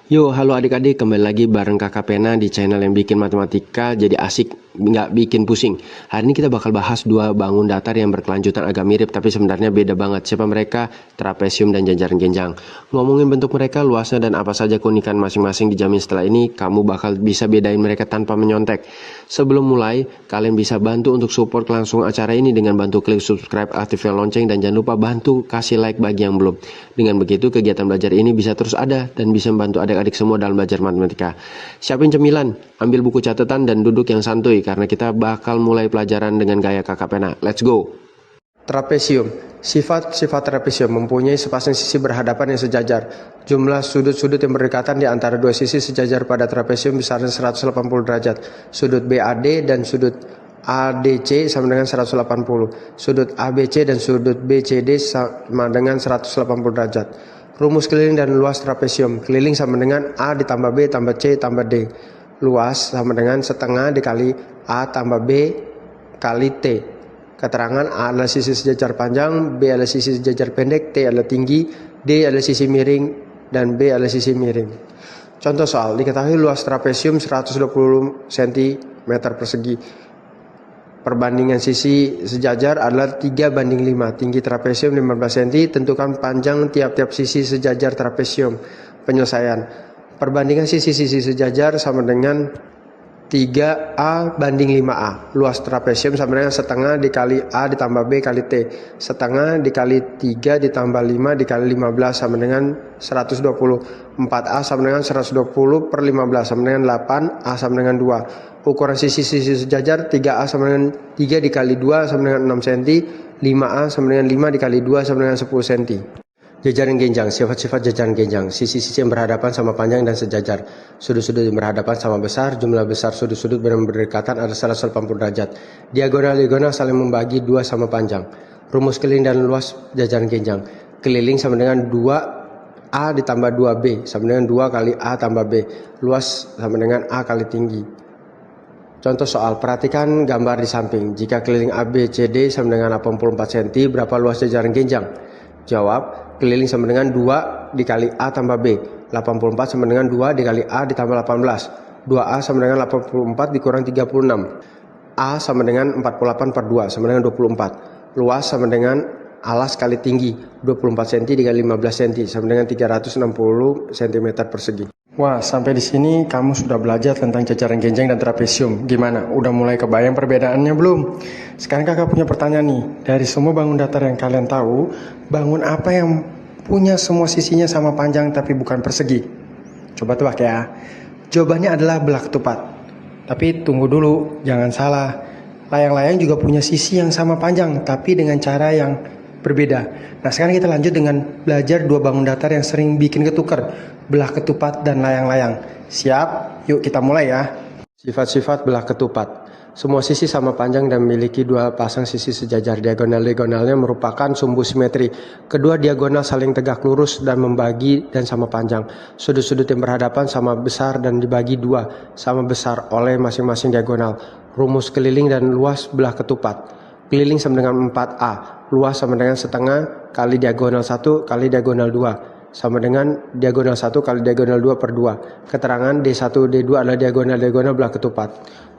Yo, halo adik-adik, kembali lagi bareng Kakak Pena di channel yang bikin matematika jadi asik, nggak bikin pusing. Hari ini kita bakal bahas dua bangun datar yang berkelanjutan agak mirip, tapi sebenarnya beda banget. Siapa mereka? Trapesium dan jajaran genjang. Ngomongin bentuk mereka, luasnya, dan apa saja keunikan masing-masing dijamin setelah ini, kamu bakal bisa bedain mereka tanpa menyontek. Sebelum mulai, kalian bisa bantu untuk support langsung acara ini dengan bantu klik subscribe, aktifkan lonceng, dan jangan lupa bantu kasih like bagi yang belum. Dengan begitu, kegiatan belajar ini bisa terus ada dan bisa membantu adik-adik semua dalam belajar matematika. Siapin cemilan, ambil buku catatan, dan duduk yang santuy karena kita bakal mulai pelajaran dengan gaya Kakak Pena. Let's go! Trapesium. Sifat-sifat trapesium mempunyai sepasang sisi berhadapan yang sejajar. Jumlah sudut-sudut yang berdekatan di antara dua sisi sejajar pada trapesium besarnya 180 derajat. Sudut BAD dan sudut ADC sama dengan 180. Sudut ABC dan sudut BCD sama dengan 180 derajat. Rumus keliling dan luas trapesium. Keliling sama dengan A ditambah B tambah C tambah D. Luas sama dengan setengah dikali A tambah B kali T. Keterangan A adalah sisi sejajar panjang, B adalah sisi sejajar pendek, T adalah tinggi, D adalah sisi miring, dan B adalah sisi miring. Contoh soal, diketahui luas trapesium 120 cm persegi. Perbandingan sisi sejajar adalah 3:5. Tinggi trapesium 15 cm, tentukan panjang tiap-tiap sisi sejajar trapesium. Penyelesaian. Perbandingan sisi-sisi sejajar sama dengan 3A/5A. Luas trapesium sama dengan setengah dikali A ditambah B kali T. Setengah dikali 3 ditambah 5 dikali 15 sama dengan 120. 4A sama dengan 120 per 15 sama dengan 8. A sama dengan 2. Ukuran sisi-sisi sejajar 3A sama dengan 3 dikali 2 sama dengan 6 cm. 5A sama dengan 5 dikali 2 sama dengan 10 cm. Jajaran genjang. Sifat-sifat jajaran genjang. Sisi-sisi yang berhadapan sama panjang dan sejajar. Sudut-sudut yang berhadapan sama besar. Jumlah besar sudut-sudut yang berdekatan ada 180 derajat. Diagonal-diagonal saling membagi 2 sama panjang. Rumus keliling dan luas jajaran genjang. Keliling sama dengan 2A ditambah 2B sama dengan 2 kali A tambah B. Luas sama dengan A kali tinggi. Contoh soal, perhatikan gambar di samping. Jika keliling ABCD sama dengan 84 cm, berapa luas jajaran genjang? Jawab, keliling sama dengan 2 dikali A tambah B. 84 sama dengan 2 dikali A ditambah 18. 2A sama dengan 84 dikurang 36. A sama dengan 48 per 2 sama dengan 24. Luas sama dengan alas kali tinggi. 24 cm dikali 15 cm sama dengan 360 cm persegi. Wah, sampai di sini kamu sudah belajar tentang jajaran genjang dan trapesium. Gimana? Udah mulai kebayang perbedaannya belum? Sekarang kakak punya pertanyaan nih. Dari semua bangun datar yang kalian tahu, bangun apa yang punya semua sisinya sama panjang tapi bukan persegi? Coba tebak ya. Jawabannya adalah belah ketupat. Tapi tunggu dulu, jangan salah. Layang-layang juga punya sisi yang sama panjang tapi dengan cara yang berbeda. Nah, sekarang kita lanjut dengan belajar dua bangun datar yang sering bikin ketukar, belah ketupat dan layang-layang. Siap? Yuk kita mulai ya. Sifat-sifat belah ketupat. Semua sisi sama panjang dan memiliki dua pasang sisi sejajar. Diagonal-diagonalnya merupakan sumbu simetri. Kedua diagonal saling tegak lurus dan membagi dan sama panjang. Sudut-sudut yang berhadapan sama besar dan dibagi dua sama besar oleh masing-masing diagonal. Rumus keliling dan luas belah ketupat. Keliling sama dengan 4A. Luas sama dengan setengah kali diagonal 1 kali diagonal 2. Sama dengan diagonal 1 kali diagonal 2 per 2. Keterangan D1, D2 adalah diagonal-diagonal belah ketupat.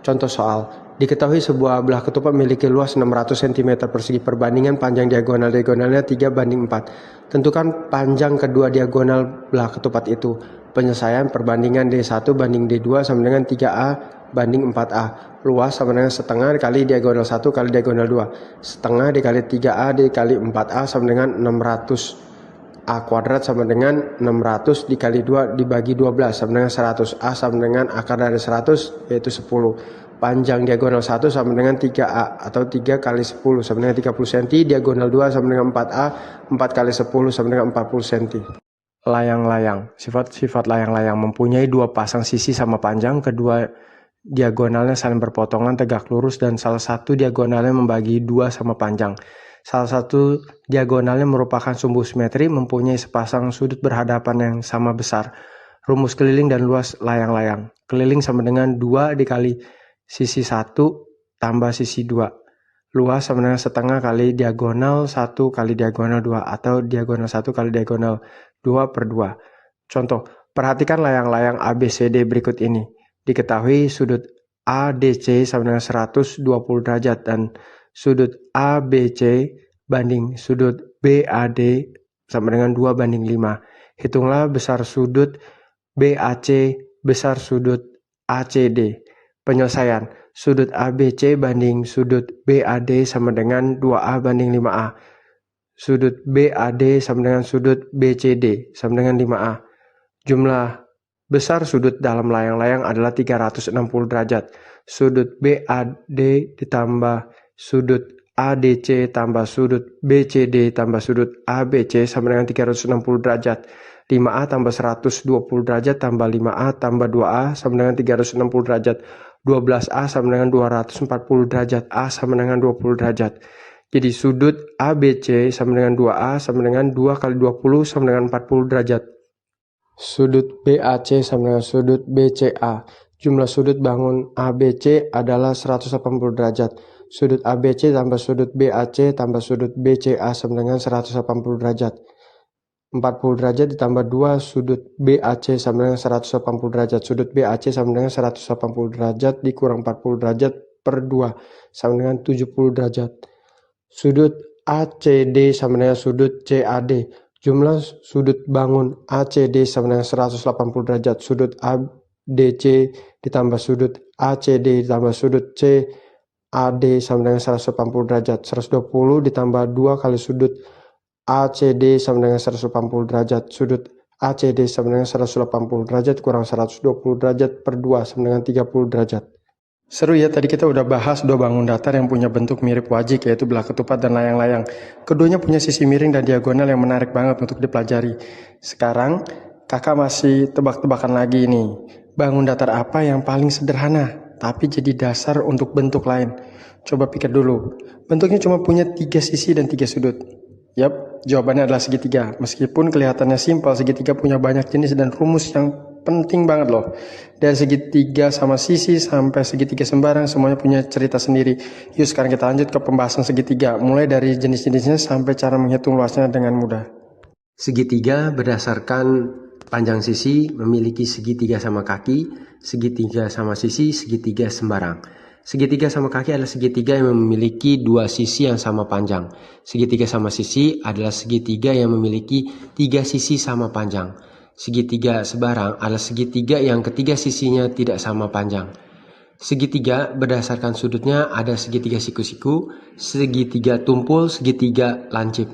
Contoh soal, diketahui sebuah belah ketupat memiliki luas 600 cm persegi. Perbandingan panjang diagonal-diagonalnya 3:4. Tentukan panjang kedua diagonal belah ketupat itu. Penyelesaian perbandingan D1 banding D2 sama dengan 3A banding 4A. Luas sama dengan setengah dikali diagonal 1 kali diagonal 2. Setengah dikali 3A dikali 4A sama dengan 600. A kuadrat sama dengan 600 dikali 2 dibagi 12 sama dengan 100. A sama dengan akar dari 100 yaitu 10. Panjang diagonal 1 sama dengan 3A atau 3 kali 10 sama dengan 30 cm. Diagonal 2 sama dengan 4A. 4 kali 10 sama dengan 40 cm. Layang-layang. Sifat-sifat layang-layang mempunyai dua pasang sisi sama panjang. Kedua diagonalnya saling berpotongan tegak lurus dan salah satu diagonalnya membagi dua sama panjang. Salah satu diagonalnya merupakan sumbu simetri, mempunyai sepasang sudut berhadapan yang sama besar. Rumus keliling dan luas layang-layang. Keliling sama dengan 2 dikali sisi 1 tambah sisi 2. Luas sama dengan setengah kali diagonal 1 kali diagonal 2 atau diagonal 1 kali diagonal 2 per 2. Contoh, Perhatikan layang-layang ABCD berikut ini. Diketahui sudut ADC sama dengan 120 derajat dan sudut ABC banding sudut BAD sama dengan 2:5. Hitunglah besar sudut BAC besar sudut ACD. Penyelesaian. Sudut ABC banding sudut BAD sama dengan 2A/5A. Sudut BAD sama dengan sudut BCD sama dengan 5A. Jumlah besar sudut dalam layang-layang adalah 360 derajat. Sudut BAD ditambah sudut ADC tambah sudut BCD tambah sudut ABC sama dengan 360 derajat. 5A tambah 120 derajat tambah 5A tambah 2A sama dengan 360 derajat. 12A sama dengan 240 derajat. A sama dengan 20 derajat. Jadi sudut ABC sama dengan 2A sama dengan 2 kali 20 sama dengan 40 derajat. Sudut BAC sama dengan sudut BCA. Jumlah sudut bangun ABC adalah 180 derajat. Sudut ABC tambah sudut BAC tambah sudut BCA sama dengan 180 derajat. 40 derajat ditambah 2 sudut BAC sama dengan 180 derajat. Sudut BAC sama dengan 180 derajat dikurang 40 derajat per 2 sama dengan 70 derajat. Sudut ACD sama dengan sudut CAD. Jumlah sudut bangun ACD sama dengan 180 derajat. Sudut ADC ditambah sudut ACD ditambah sudut CAD sama dengan 180 derajat. 120 ditambah 2 kali sudut ACD sama dengan 180 derajat. Sudut ACD sama dengan 180 derajat kurang 120 derajat per 2 sama dengan 30 derajat. Seru ya, tadi kita udah bahas dua bangun datar yang punya bentuk mirip wajik, yaitu belah ketupat dan layang-layang. Keduanya punya sisi miring dan diagonal yang menarik banget untuk dipelajari. Sekarang kakak masih tebak-tebakan lagi nih. Bangun datar apa yang paling sederhana tapi jadi dasar untuk bentuk lain? Coba pikir dulu. Bentuknya cuma punya 3 sisi dan 3 sudut. Yap, jawabannya adalah segitiga. Meskipun kelihatannya simpel, segitiga punya banyak jenis dan rumus yang penting banget loh. Dari segitiga sama sisi sampai segitiga sembarang semuanya punya cerita sendiri. Yuk sekarang kita lanjut ke pembahasan segitiga. Mulai dari jenis-jenisnya sampai cara menghitung luasnya dengan mudah. Segitiga berdasarkan panjang sisi memiliki segitiga sama kaki, segitiga sama sisi, segitiga sembarang. Segitiga sama kaki adalah segitiga yang memiliki 2 sisi yang sama panjang. Segitiga sama sisi adalah segitiga yang memiliki 3 sisi sama panjang. Segitiga sebarang adalah segitiga yang ketiga sisinya tidak sama panjang. Segitiga berdasarkan sudutnya ada segitiga siku-siku, segitiga tumpul, segitiga lancip.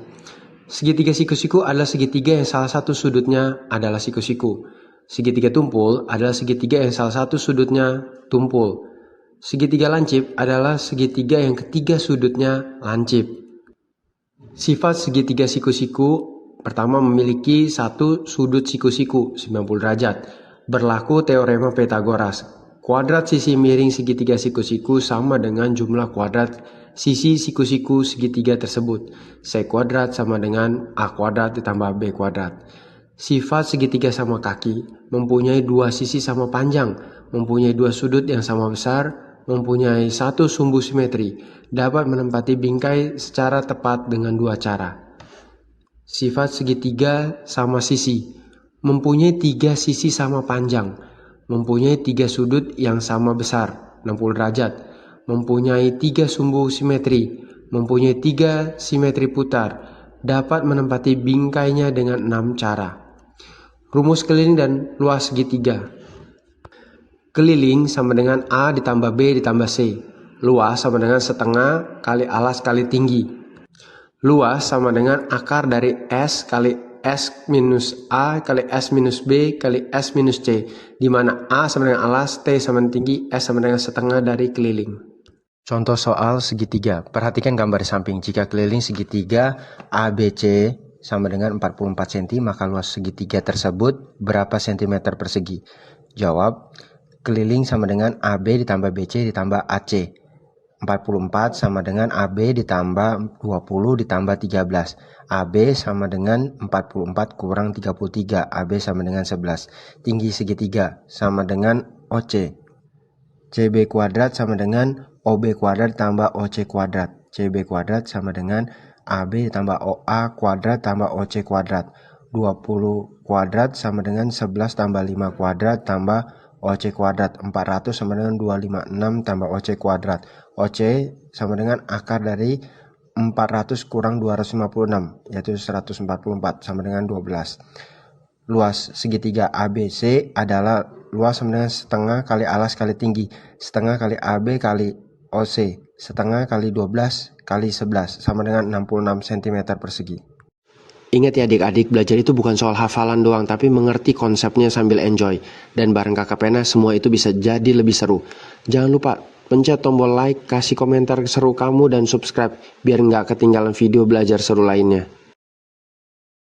Segitiga siku-siku adalah segitiga yang salah satu sudutnya adalah siku-siku. Segitiga tumpul adalah segitiga yang salah satu sudutnya tumpul. Segitiga lancip adalah segitiga yang ketiga sudutnya lancip. Sifat segitiga siku-siku: pertama, memiliki satu sudut siku-siku 90 derajat. Berlaku teorema Pythagoras. Kuadrat sisi miring segitiga siku-siku sama dengan jumlah kuadrat sisi siku-siku segitiga tersebut. C kuadrat sama dengan A kuadrat ditambah B kuadrat. Sifat segitiga sama kaki: mempunyai 2 sisi sama panjang, mempunyai 2 sudut yang sama besar, mempunyai 1 sumbu simetri, dapat menempati bingkai secara tepat dengan 2 cara. Sifat segitiga sama sisi: mempunyai 3 sisi sama panjang, mempunyai 3 sudut yang sama besar 60 derajat, mempunyai 3 sumbu simetri, mempunyai 3 simetri putar, dapat menempati bingkainya dengan 6 cara. Rumus keliling dan luas segitiga. Keliling sama dengan A ditambah B ditambah C. Luas sama dengan setengah kali alas kali tinggi. Luas sama dengan akar dari S kali S minus A kali S minus B kali S minus C, di mana A sama dengan alas, T sama dengan tinggi, S sama dengan setengah dari keliling. Contoh soal segitiga. Perhatikan gambar di samping. Jika keliling segitiga ABC sama dengan 44 cm, maka luas segitiga tersebut berapa cm persegi? Jawab: keliling sama dengan AB ditambah BC ditambah AC. 44 sama dengan AB ditambah 20 ditambah 13. AB sama dengan 44 kurang 33. AB sama dengan 11. Tinggi segitiga sama dengan OC. CB kuadrat sama dengan OB kuadrat tambah OC kuadrat. CB kuadrat sama dengan AB ditambah OA kuadrat tambah OC kuadrat. 20 kuadrat sama dengan 11 tambah 5 kuadrat tambah OC kuadrat. 400 sama dengan 256 tambah OC kuadrat. OC sama dengan akar dari 400 kurang 256, yaitu 144 sama dengan 12. Luas segitiga ABC adalah luas sama dengan setengah kali alas kali tinggi. Setengah kali AB kali OC. Setengah kali 12 kali 11 sama dengan 66 cm persegi. Ingat ya adik-adik, belajar itu bukan soal hafalan doang, tapi mengerti konsepnya sambil enjoy. Dan bareng Kakak Pena semua itu bisa jadi lebih seru. Jangan lupa pencet tombol like, kasih komentar seru kamu, dan subscribe biar nggak ketinggalan video belajar seru lainnya.